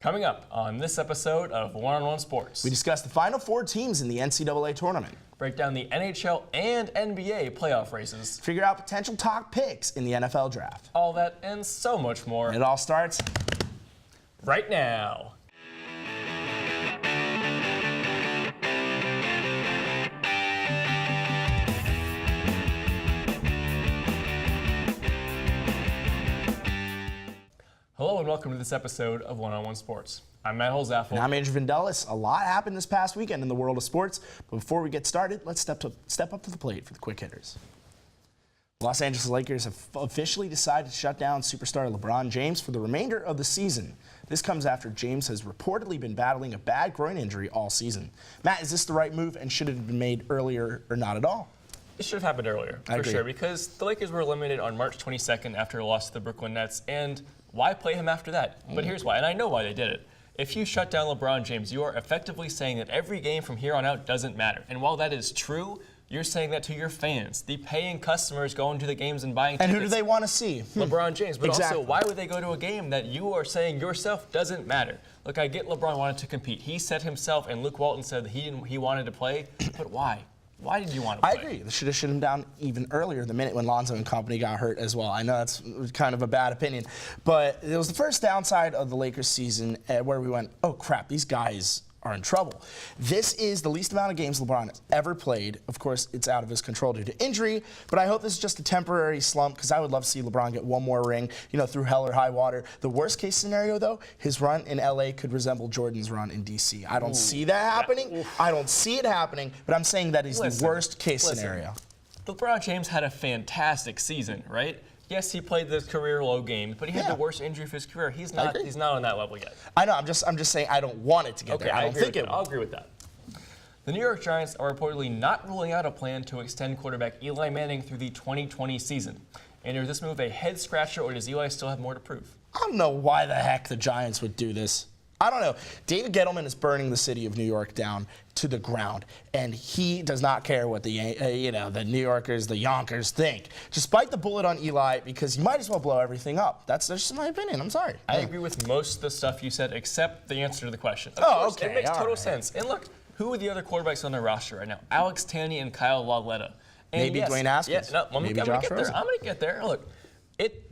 Coming up on this episode of One-on-One Sports, we discuss the final four teams in the NCAA tournament, break down the NHL and NBA playoff races, figure out potential top picks in the NFL draft. All that and so much more. And it all starts right now. Hello and welcome to this episode of One-on-One Sports. I'm Matt Holzapfel. And I'm Andrew Vendelis. A lot happened this past weekend in the world of sports, but before we get started, let's step up to the plate for the quick hitters. Los Angeles Lakers have officially decided to shut down superstar LeBron James for the remainder of the season. This comes after James has reportedly been battling a bad groin injury all season. Matt, is this the right move and should it have been made earlier or not at all? It should have happened earlier, for sure, because the Lakers were eliminated on March 22nd after a loss to the Brooklyn Nets, and why play him after that? But here's why, and I know why they did it. If you shut down LeBron James, you are effectively saying that every game from here on out doesn't matter. And while that is true, you're saying that to your fans, the paying customers going to the games and buying tickets. And who do they want to see? LeBron James. But exactly. Also, why would they go to a game that you are saying yourself doesn't matter? Look, I get LeBron wanted to compete. He said himself, and Luke Walton said that he wanted to play, but why? Why did you want to play? I agree. They should have shut him down even earlier, the minute when Lonzo and company got hurt as well. I know that's kind of a bad opinion, but it was the first downside of the Lakers season where we went, oh crap, these guys are in trouble. This is the least amount of games LeBron has ever played. Of course, it's out of his control due to injury, but I hope this is just a temporary slump because I would love to see LeBron get one more ring, through hell or high water. The worst case scenario, though, his run in LA could resemble Jordan's run in DC. I don't see that happening. I don't see it happening, but I'm saying that is the worst case scenario. LeBron James had a fantastic season, right? Yes, he played the career low game, but he had the worst injury of his career. He's not on that level yet. I know. I'm just saying I don't want it to get there. I don't think it will. I'll agree with that. The New York Giants are reportedly not ruling out a plan to extend quarterback Eli Manning through the 2020 season. And is this move a head scratcher, or does Eli still have more to prove? I don't know why the heck the Giants would do this. I don't know. David Gettleman is burning the city of New York down to the ground, and he does not care what the New Yorkers, the Yonkers think. Just bite the bullet on Eli because you might as well blow everything up. That's just my opinion. I'm sorry. I agree with most of the stuff you said, except the answer to the question. Of course, okay. It makes total sense. And look, who are the other quarterbacks on their roster right now? Alex Tanney and Kyle Lauletta. Maybe Dwayne Haskins. Maybe Josh Rosen. I'm going to get there. Look.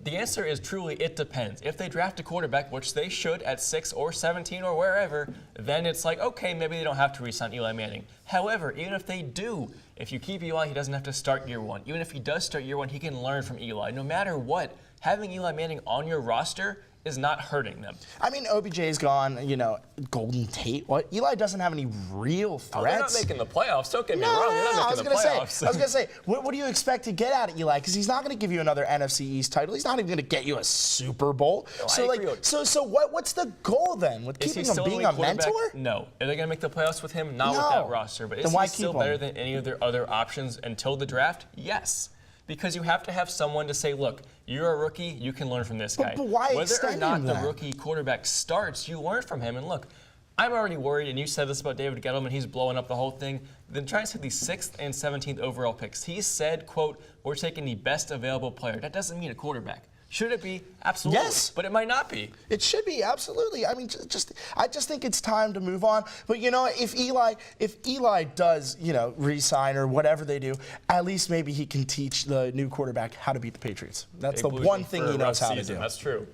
The answer is truly it depends. If they draft a quarterback, which they should at 6 or 17 or wherever, then it's like, okay, maybe they don't have to re-sign Eli Manning. However, even if they do, if you keep Eli, he doesn't have to start year one. Even if he does start year one, he can learn from Eli. No matter what, having Eli Manning on your roster is not hurting them. I mean, OBJ's gone, Golden Tate. What? Eli doesn't have any real threats. They're not making the playoffs. Don't get me wrong. They're not making the playoffs. I was going to say, what do you expect to get out of Eli? Because he's not going to give you another NFC East title. He's not even going to get you a Super Bowl. No, so what's the goal then with keeping him being a mentor? No. Are they going to make the playoffs with him? Not with that roster. But is he still better than any of their other options until the draft? Yes. Because you have to have someone to say, look, you're a rookie, you can learn from this guy. But why Whether or not that? The rookie quarterback starts, you learn from him. And look, I'm already worried, and you said this about David Gettleman, he's blowing up the whole thing. The Giants had the 6th and 17th overall picks. He said, quote, we're taking the best available player. That doesn't mean a quarterback. Should it be? Absolutely. Yes. But it might not be. It should be, absolutely. I mean, I just think it's time to move on. But if Eli does, re-sign or whatever they do, at least maybe he can teach the new quarterback how to beat the Patriots. That's the one thing he knows how to do. That's true.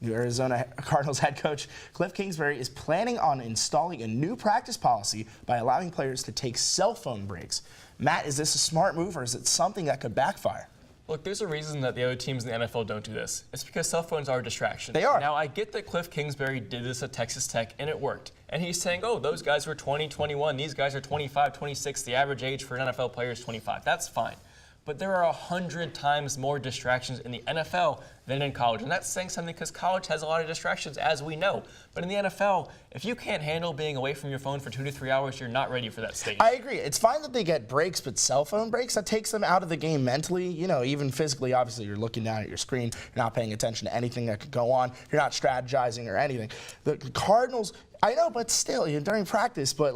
New Arizona Cardinals head coach Cliff Kingsbury is planning on installing a new practice policy by allowing players to take cell phone breaks. Matt, is this a smart move or is it something that could backfire? Look, there's a reason that the other teams in the NFL don't do this. It's because cell phones are a distraction. They are. Now, I get that Cliff Kingsbury did this at Texas Tech, and it worked. And he's saying, oh, those guys were 20, 21. These guys are 25, 26. The average age for an NFL player is 25. That's fine. But there are 100 times more distractions in the NFL than in college. And that's saying something because college has a lot of distractions, as we know. But in the NFL, if you can't handle being away from your phone for 2 to 3 hours, you're not ready for that stage. I agree. It's fine that they get breaks, but cell phone breaks, that takes them out of the game mentally. Even physically, obviously, you're looking down at your screen. You're not paying attention to anything that could go on. You're not strategizing or anything. The Cardinals, I know, but still, during practice, but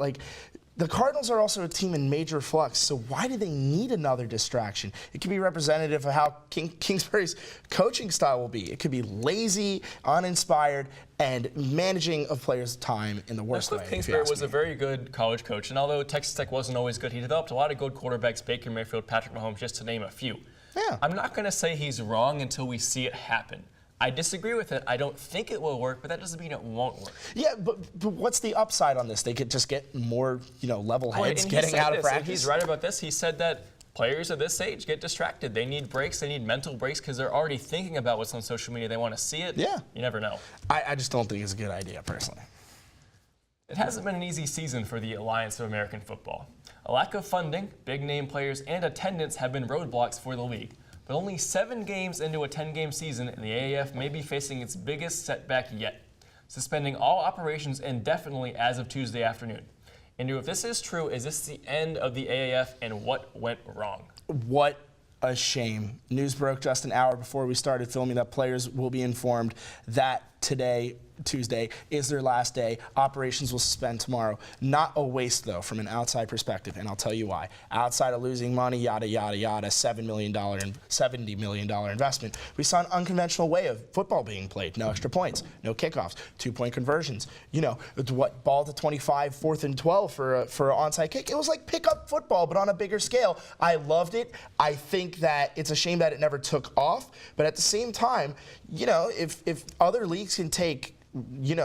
The Cardinals are also a team in major flux, so why do they need another distraction? It could be representative of how Kingsbury's coaching style will be. It could be lazy, uninspired, and managing of players' time in the worst way. Cliff Kingsbury was a very good college coach, and although Texas Tech wasn't always good, he developed a lot of good quarterbacks, Baker Mayfield, Patrick Mahomes, just to name a few. Yeah. I'm not going to say he's wrong until we see it happen. I disagree with it. I don't think it will work, but that doesn't mean it won't work. Yeah, but what's the upside on this? They could just get more, level heads getting out of practice. He's right about this. He said that players of this age get distracted. They need breaks. They need mental breaks because they're already thinking about what's on social media. They want to see it. Yeah. You never know. I just don't think it's a good idea, personally. It hasn't been an easy season for the Alliance of American Football. A lack of funding, big-name players, and attendance have been roadblocks for the league. But only 7 games into a 10-game season, and the AAF may be facing its biggest setback yet, suspending all operations indefinitely as of Tuesday afternoon. Andrew, if this is true, is this the end of the AAF, and what went wrong? What a shame. News broke just an hour before we started filming that players will be informed that today, Tuesday, is their last day. Operations will suspend tomorrow. Not a waste, though, from an outside perspective, and I'll tell you why. Outside of losing money, yada, yada, yada, $70 million investment, we saw an unconventional way of football being played. No extra points, no kickoffs, 2-point conversions. Ball to 25, 4th and 12 for an onside kick. It was like pickup football, but on a bigger scale. I loved it. I think that it's a shame that it never took off, but at the same time, if other leagues can take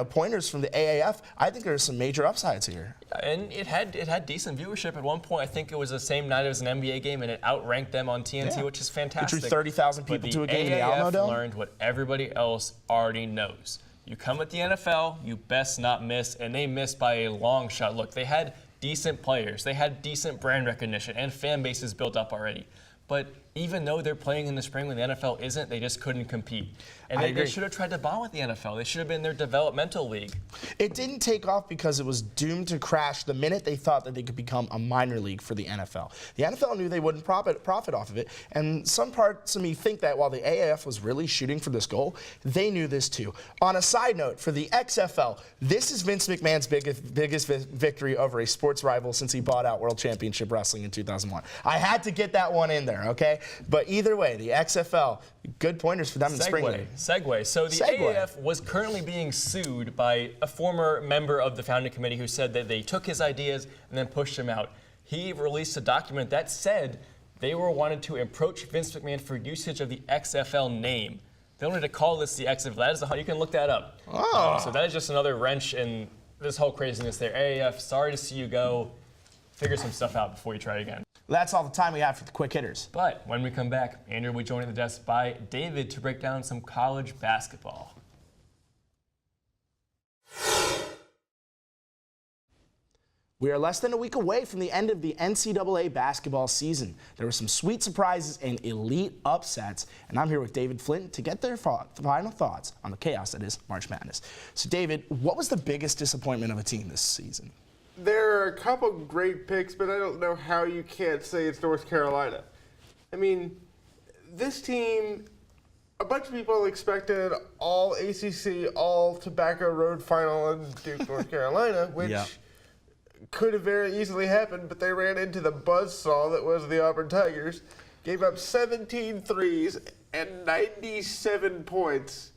pointers from the AAF, I think there's some major upsides here. And it had decent viewership at one point. I think it was the same night as an NBA game, and it outranked them on TNT, which is fantastic. It drew 30,000 people to a game in the Alamo Dome. Learned what everybody else already knows. You come at the NFL, you best not miss, and they missed by a long shot. Look, they had decent players. They had decent brand recognition, and fan bases built up already. But even though they're playing in the spring when the NFL isn't, they just couldn't compete. And they should have tried to bond with the NFL. They should have been their developmental league. It didn't take off because it was doomed to crash the minute they thought that they could become a minor league for the NFL. The NFL knew they wouldn't profit off of it, and some parts of me think that while the AAF was really shooting for this goal, they knew this too. On a side note, for the XFL, this is Vince McMahon's biggest victory over a sports rival since he bought out World Championship Wrestling in 2001. I had to get that one in there, okay? But either way, the XFL, good pointers for them in the spring league. Segue. So the AAF was currently being sued by a former member of the founding committee who said that they took his ideas and then pushed him out. He released a document that said they were wanted to approach Vince McMahon for usage of the XFL name. They wanted to call this the XFL. That is you can look that up. Oh. So that is just another wrench in this whole craziness there. AAF, sorry to see you go. Figure some stuff out before you try again. That's all the time we have for the quick hitters. But when we come back, Andrew will be joined at the desk by David to break down some college basketball. We are less than a week away from the end of the NCAA basketball season. There were some sweet surprises and elite upsets, and I'm here with David Flint to get their final thoughts on the chaos that is March Madness. So David, what was the biggest disappointment of a team this season? There are a couple great picks, but I don't know how you can't say it's North Carolina. I mean, this team, a bunch of people expected all ACC, all Tobacco Road final in Duke, North Carolina, which could have very easily happened, but they ran into the buzzsaw that was the Auburn Tigers, gave up 17 threes and 97 points.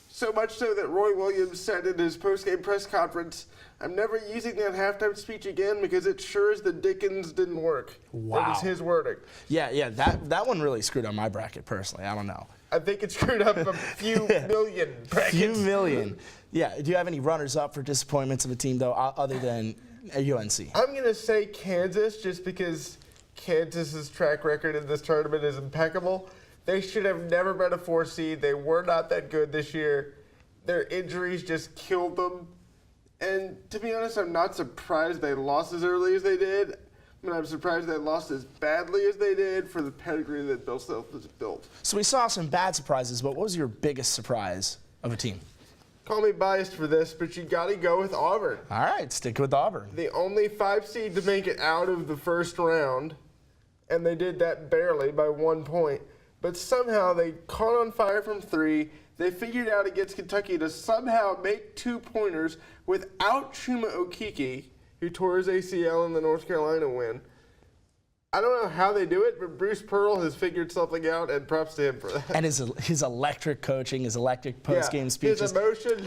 So much so that Roy Williams said in his post-game press conference, "I'm never using that halftime speech again because it sure as the Dickens didn't work." Wow. That was his wording. Yeah, that one really screwed up my bracket personally. I don't know. I think it screwed up a few million brackets. Few million. Yeah. Do you have any runners-up for disappointments of a team, though, other than UNC? I'm going to say Kansas just because Kansas's track record in this tournament is impeccable. They should have never been a 4 seed. They were not that good this year. Their injuries just killed them. And to be honest, I'm not surprised they lost as early as they did. I mean, I'm surprised they lost as badly as they did for the pedigree that Bill Self has built. So we saw some bad surprises, but what was your biggest surprise of a team? Call me biased for this, but you got to go with Auburn. All right, stick with Auburn. The only 5 seed to make it out of the first round, and they did that barely by 1 point. But somehow they caught on fire from 3. They figured out against Kentucky to somehow make 2-pointers without Chuma Okeke who tore his ACL in the North Carolina win. I don't know how they do it, but Bruce Pearl has figured something out, and props to him for that. And his electric coaching, his electric post-game speeches. His emotion,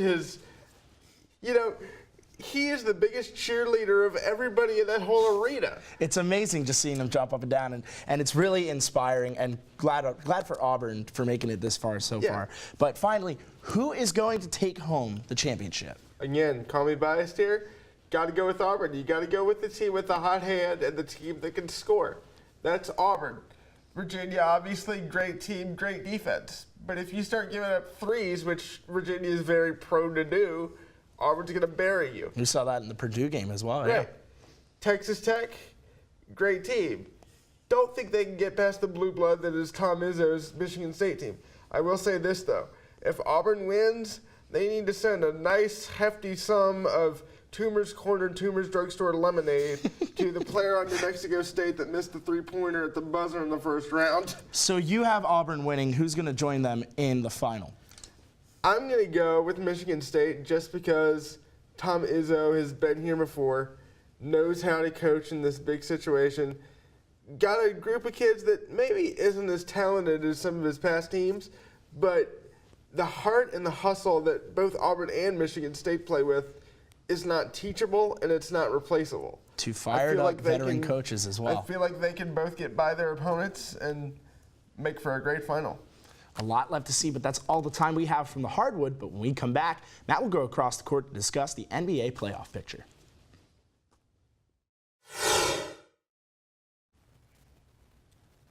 he is the biggest cheerleader of everybody in that whole arena. It's amazing just seeing him jump up and down, and it's really inspiring, and glad for Auburn for making it this far so far. But finally, who is going to take home the championship? Again, call me biased here. Got to go with Auburn. You got to go with the team with the hot hand and the team that can score. That's Auburn. Virginia, obviously, great team, great defense. But if you start giving up threes, which Virginia is very prone to do, Auburn's going to bury you. We saw that in the Purdue game as well. Right. Yeah. Texas Tech, great team. Don't think they can get past the blue blood that is Tom Izzo's Michigan State team. I will say this, though. If Auburn wins, they need to send a nice, hefty sum of Toomer's Corner, Toomer's Drugstore lemonade to the player on New Mexico State that missed the three-pointer at the buzzer in the first round. So you have Auburn winning. Who's going to join them in the final? I'm going to go with Michigan State just because Tom Izzo has been here before, knows how to coach in this big situation, got a group of kids that maybe isn't as talented as some of his past teams, but the heart and the hustle that both Auburn and Michigan State play with is not teachable and it's not replaceable. Two fired up veteran coaches as well. I feel like they can both get by their opponents and make for a great final. A lot left to see, but that's all the time we have from the hardwood. But when we come back, Matt will go across the court to discuss the NBA playoff picture.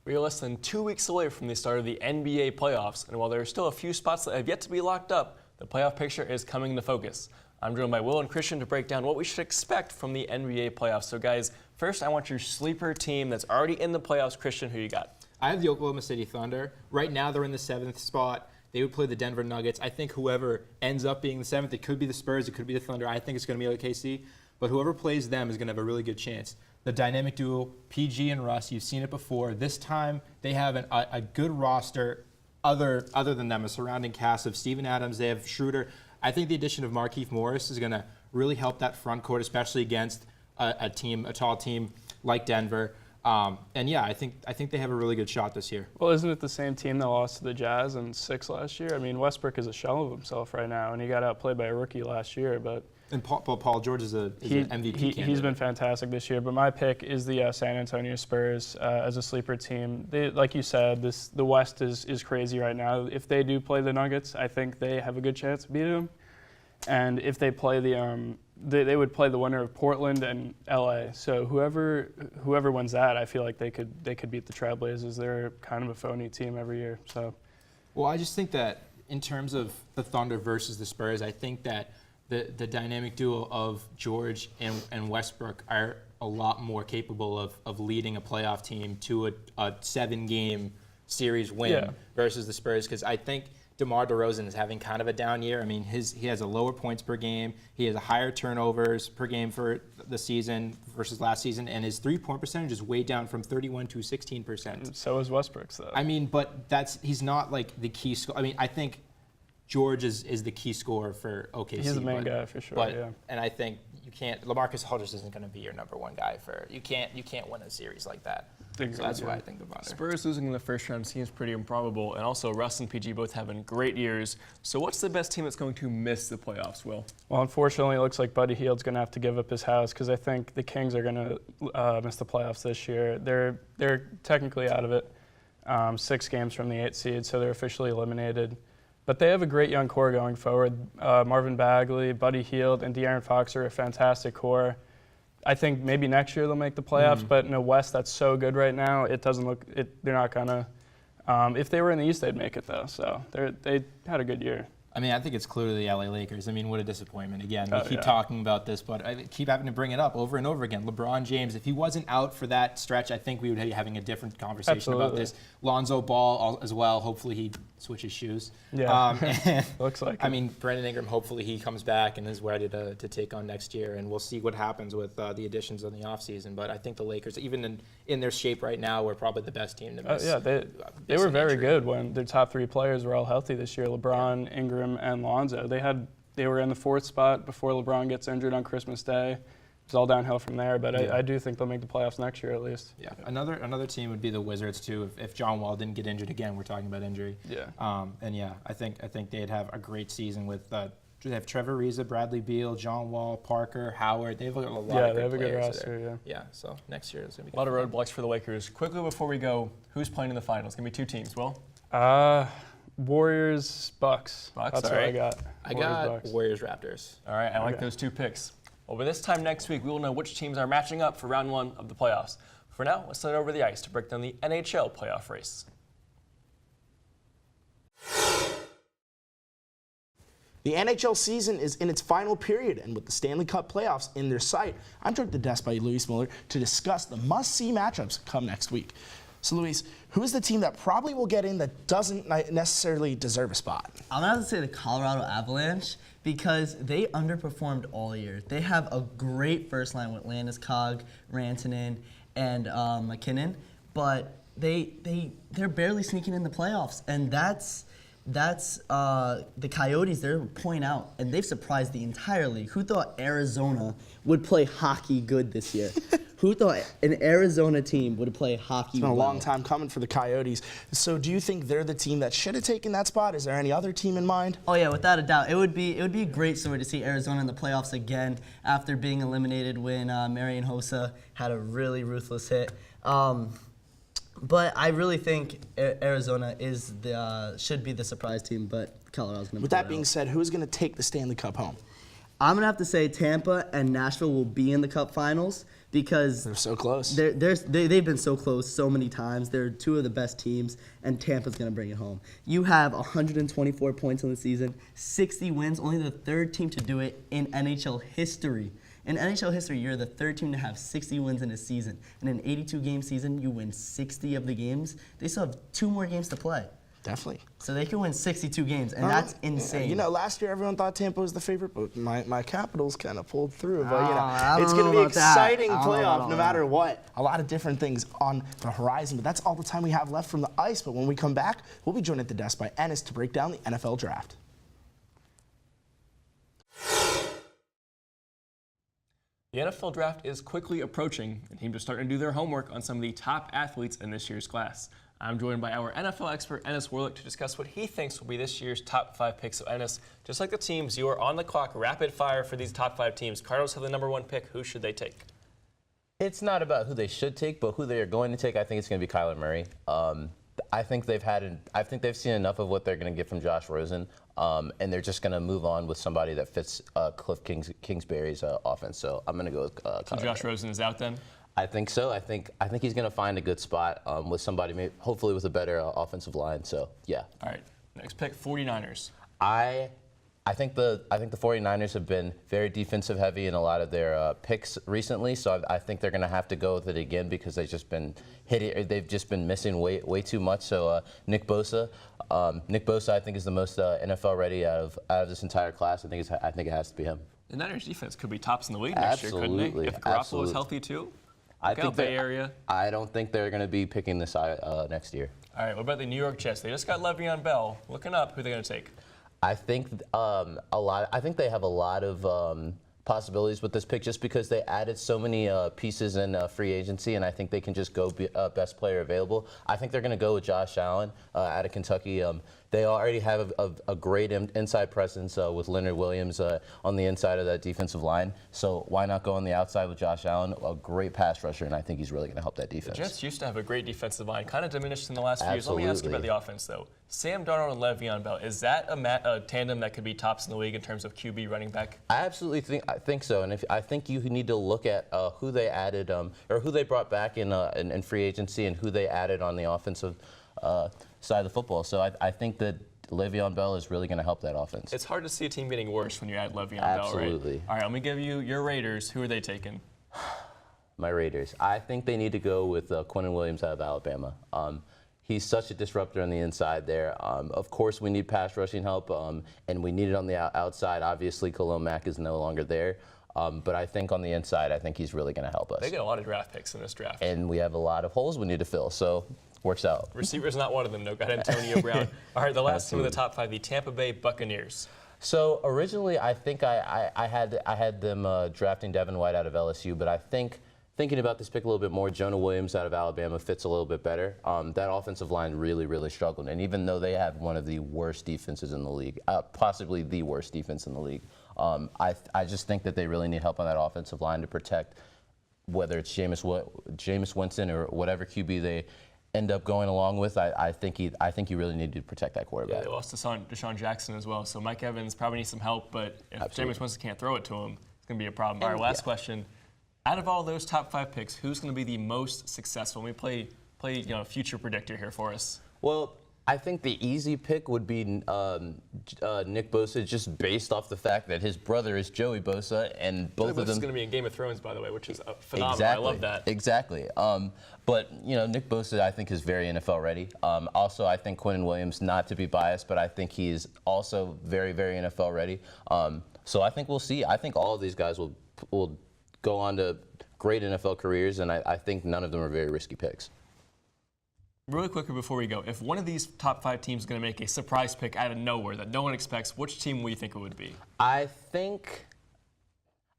We are less than 2 weeks away from the start of the NBA playoffs, and while there are still a few spots that have yet to be locked up, the playoff picture is coming into focus. I'm joined by Will and Christian to break down what we should expect from the NBA playoffs. So guys, first I want your sleeper team that's already in the playoffs. Christian, who you got? I have the Oklahoma City Thunder. Right now they're in the 7th spot. They would play the Denver Nuggets. I think whoever ends up being the 7th, it could be the Spurs, it could be the Thunder. I think it's going to be OKC. But whoever plays them is going to have a really good chance. The dynamic duo, PG and Russ, you've seen it before. This time they have a good roster other than them, a surrounding cast of Steven Adams. They have Schroeder. I think the addition of Markieff Morris is going to really help that front court, especially against a tall team like Denver. And yeah, I think they have a really good shot this year. Well, isn't it the same team that lost to the Jazz in 6 last year? I mean, Westbrook is a shell of himself right now, and he got outplayed by a rookie last year. But Paul George is an MVP candidate. He's been fantastic this year. But my pick is the San Antonio Spurs as a sleeper team. Like you said, the West is crazy right now. If they do play the Nuggets, I think they have a good chance of beating them. And if they play they would play the winner of Portland and LA. So whoever wins that, I feel like they could beat the Trailblazers. They're kind of a phony team every year. So, well, I just think that in terms of the Thunder versus the Spurs, I think that the dynamic duo of George and Westbrook are a lot more capable of leading a playoff team to a 7-game series win versus the Spurs, because I think DeMar DeRozan is having kind of a down year. I mean, he has a lower points per game. He has a higher turnovers per game for the season versus last season, and his three-point percentage is way down from 31% to 16%. So is Westbrook's, though. I mean, but he's not like the key scorer. I mean, I think George is the key scorer for OKC. He's the main guy for sure. But, yeah. And I think you can't. LaMarcus Aldridge isn't going to be your number one guy for. You can't win a series like that. So that's what I think about it. Spurs losing in the first round seems pretty improbable, and also Russ and PG both having great years. So what's the best team that's going to miss the playoffs, Will? Well, unfortunately, it looks like Buddy Hield's going to have to give up his house, because I think the Kings are going to miss the playoffs this year. They're technically out of it, 6 games from the 8th seed, so they're officially eliminated. But they have a great young core going forward. Marvin Bagley, Buddy Hield, and De'Aaron Fox are a fantastic core. I think maybe next year they'll make the playoffs, but in a West that's so good right now, it doesn't look. They're not gonna. If they were in the East, they'd make it though. So they had a good year. I mean, I think it's clearly the LA Lakers. I mean, what a disappointment. Again, we keep talking about this, but I keep having to bring it up over and over again. LeBron James, if he wasn't out for that stretch, I think we would be having a different conversation about this. Lonzo Ball as well. Hopefully he switches shoes. Yeah, looks like I mean, Brandon Ingram, hopefully he comes back and is ready to take on next year, and we'll see what happens with the additions in the offseason. But I think the Lakers, even in their shape right now, were probably the best team to miss. Yeah, they were very good when their top 3 players were all healthy this year. LeBron, Ingram, and Lonzo. They were in the 4th spot before LeBron gets injured on Christmas Day. it's all downhill from there. But Yeah. I do think they'll make the playoffs next year at least. Yeah, another team would be the Wizards too. If John Wall didn't get injured again, we're talking about injury. Yeah. And yeah, I think they'd have a great season with. They have Trevor Ariza, Bradley Beal, John Wall, Parker, Howard. They have a lot of Yeah, good they have a good players roster. there. Yeah. Yeah, so next year is going to be A lot of roadblocks for the Lakers. Quickly before we go, who's playing in the finals? It's going to be 2 teams. Will? Warriors, Bucks. Bucks, That's all what I right. got. I Warriors, got Bucks. Warriors, Raptors. All right, I like Okay. those 2 picks. Well, by this time next week, we will know which teams are matching up for round 1 of the playoffs. For now, let's head over the ice to break down the NHL playoff race. The NHL season is in its final period, and with the Stanley Cup playoffs in their sight, I'm joined at the desk by Luis Miller to discuss the must-see matchups come next week. So, Luis, who is the team that probably will get in that doesn't necessarily deserve a spot? I'm gonna have to say the Colorado Avalanche because they underperformed all year. They have a great first line with Landeskog, Rantanen, and McKinnon, but they're barely sneaking in the playoffs, and that's the Coyotes. They're a point out, and they've surprised the entire league. Who thought Arizona would play hockey good this year? Who thought an Arizona team would play hockey It's been a well? long time coming for the Coyotes. So do you think they're the team that should have taken that spot? Is there any other team in mind? Oh yeah, without a doubt. It would be a great story to see Arizona in the playoffs again after being eliminated when Marian Hossa had a really ruthless hit. But I really think Arizona should be the surprise team, but Colorado's going to. With that being said, who is going to take the Stanley Cup home? I'm going to have to say Tampa and Nashville will be in the Cup Finals because They're so close. they've been so close so many times. They're 2 of the best teams, and Tampa's going to bring it home. You have 124 points in the season, 60 wins, only the 3rd team to do it in NHL history. In NHL history, you're the 3rd team to have 60 wins in a season. In an 82-game season, you win 60 of the games. They still have 2 more games to play. Definitely. So they can win 62 games, and that's insane. You know, last year everyone thought Tampa was the favorite, but my Capitals kind of pulled through. But I it's don't going to know be about that. exciting I don't know playoff about no matter what. A lot of different things on the horizon, but that's all the time we have left from the ice. But when we come back, we'll be joined at the desk by Ennis to break down the NFL draft. The NFL draft is quickly approaching, and teams are starting to do their homework on some of the top athletes in this year's class. I'm joined by our NFL expert, Ennis Warlick, to discuss what he thinks will be this year's top 5 picks. So, Ennis, just like the teams, you are on the clock, rapid fire for these top 5 teams. Cardinals have the #1 pick. Who should they take? It's not about who they should take, but who they are going to take. I think it's going to be Kyler Murray. I think they've seen enough of what they're going to get from Josh Rosen, and they're just going to move on with somebody that fits Cliff Kingsbury's offense. So I'm going to go with Kyler. So Josh Rosen is out then? I think so. I think he's going to find a good spot with somebody, maybe, hopefully with a better offensive line. So yeah. All right. Next pick, 49ers. I think the 49ers have been very defensive heavy in a lot of their picks recently, so I think they're going to have to go with it again because they've just been they've just been missing way too much. So Nick Bosa, I think is the most NFL ready out of this entire class. I think it has to be him. The Niners defense could be tops in the league next year, couldn't they? Absolutely, If Garoppolo is absolutely. healthy too. I think Bay Area. I don't think they're going to be picking this next year. All right. What about the New York Jets? They just got Le'Veon Bell. Looking up, who are they going to take? I think I think they have a lot of possibilities with this pick just because they added so many pieces in free agency, and I think they can just go best player available. I think they're going to go with Josh Allen out of Kentucky. They already have a great inside presence with Leonard Williams on the inside of that defensive line. So why not go on the outside with Josh Allen, a great pass rusher, and I think he's really going to help that defense. The Jets used to have a great defensive line, kind of diminished in the last few years. Let me ask you about Absolutely. the offense, though. Sam Darnold and Le'Veon Bell, is that a tandem that could be tops in the league in terms of QB running back? I absolutely think so, and I think you need to look at who they added or who they brought back in free agency and who they added on the offensive side of the football. So I think that Le'Veon Bell is really going to help that offense. It's hard to see a team getting worse when you add Le'Veon Bell, right? Absolutely. All right, let me give you your Raiders. Who are they taking? My Raiders. I think they need to go with Quinnen Williams out of Alabama. He's such a disruptor on the inside there. Of course, we need pass rushing help, and we need it on the outside. Obviously, Khalil Mack is no longer there. But I think on the inside, I think he's really going to help us. They get a lot of draft picks in this draft. And we have a lot of holes we need to fill, so works out. Receiver's not one of them, though. Got Antonio Brown. All right, the last team in the top 5, the Tampa Bay Buccaneers. So originally, I think I had them drafting Devin White out of LSU, but I think thinking about this pick a little bit more, Jonah Williams out of Alabama fits a little bit better. That offensive line really struggled, and even though they have one of the worst defenses in the league, possibly the worst defense in the league, I just think that they really need help on that offensive line to protect, whether it's Jameis Winston or whatever QB they end up going along with. I think you really need to protect that quarterback. Yeah, they lost to Deshaun Jackson as well, so Mike Evans probably needs some help, but if Jameis Winston can't throw it to him, it's going to be a problem. All right, last question. Out of all those top 5 picks, who's going to be the most successful? We play future predictor here for us. Well, I think the easy pick would be Nick Bosa, just based off the fact that his brother is Joey Bosa, and both of them. This is going to be in Game of Thrones, by the way, which is phenomenal. Exactly. I love that. Exactly. But Nick Bosa, I think, is very NFL ready. Also, I think Quinnen Williams, not to be biased, but I think he is also very NFL ready. So I think we'll see. I think all of these guys will go on to great NFL careers, and I think none of them are very risky picks. Really quickly before we go, if one of these top 5 teams is going to make a surprise pick out of nowhere that no one expects, which team will you think it would be? I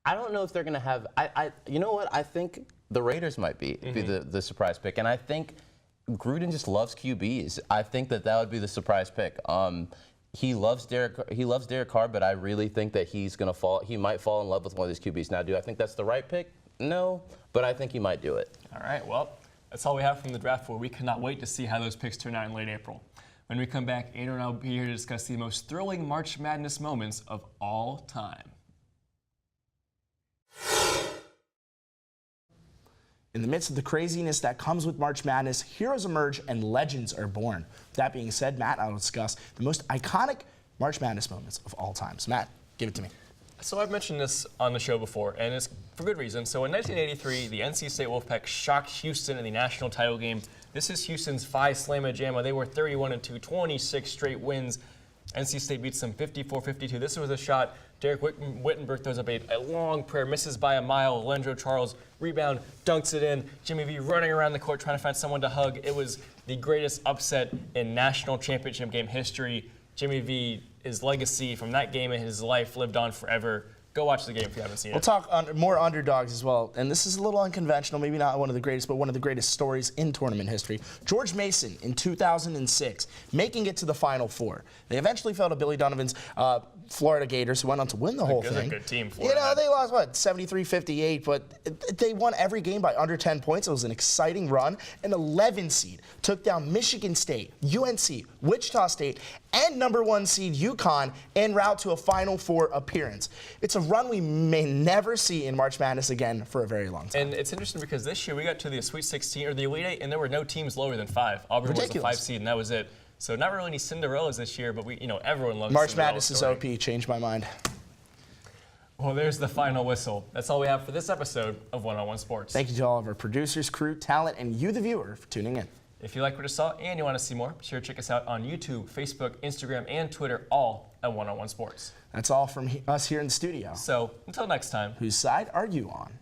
don't know if they're going to have. You know what? I think the Raiders might be the surprise pick, and I think Gruden just loves QBs. I think that would be the surprise pick. He loves Derek Carr, but I really think that he's going to fall. He might fall in love with one of these QBs. Now, do I think that's the right pick? No, but I think he might do it. All right, well, that's all we have from the draft for. We cannot wait to see how those picks turn out in late April. When we come back, Andrew and I will be here to discuss the most thrilling March Madness moments of all time. In the midst of the craziness that comes with March Madness, heroes emerge and legends are born. That being said, Matt, I'll discuss the most iconic March Madness moments of all time. So Matt, give it to me. So I've mentioned this on the show before, and it's for good reason. So in 1983, the NC State Wolfpack shocked Houston in the national title game. This is Houston's Phi Slamma Jamma. They were 31-2, 26 straight wins. NC State beats them 54-52. This was a shot. Derek Wittenberg throws up a long prayer, misses by a mile. Alendro Charles rebound, dunks it in. Jimmy V running around the court trying to find someone to hug. It was the greatest upset in national championship game history. Jimmy V, his legacy from that game and his life lived on forever. Go watch the game if you haven't seen it. We'll talk more underdogs as well. And this is a little unconventional, maybe not one of the greatest, but one of the greatest stories in tournament history. George Mason in 2006, making it to the Final Four. They eventually fell to Billy Donovan's Florida Gators, who went on to win the whole thing. It was a good team, Florida. They lost, 73-58, but they won every game by under 10 points. It was an exciting run. An 11 seed took down Michigan State, UNC, Wichita State, and #1 seed UConn en route to a Final Four appearance. It's a run we may never see in March Madness again for a very long time. And it's interesting because this year we got to the Sweet 16 or the Elite Eight, and there were no teams lower than 5. Auburn was the 5 seed, and that was it. So not really any Cinderellas this year, but everyone loves March Cinderella Madness story. is OP. Changed my mind. Well, there's the final whistle. That's all we have for this episode of One-on-One Sports. Thank you to all of our producers, crew, talent, and you, the viewer, for tuning in. If you like what you saw and you want to see more, be sure to check us out on YouTube, Facebook, Instagram, and Twitter, all at One-on-One Sports. That's all from us here in the studio. So until next time. Whose side are you on?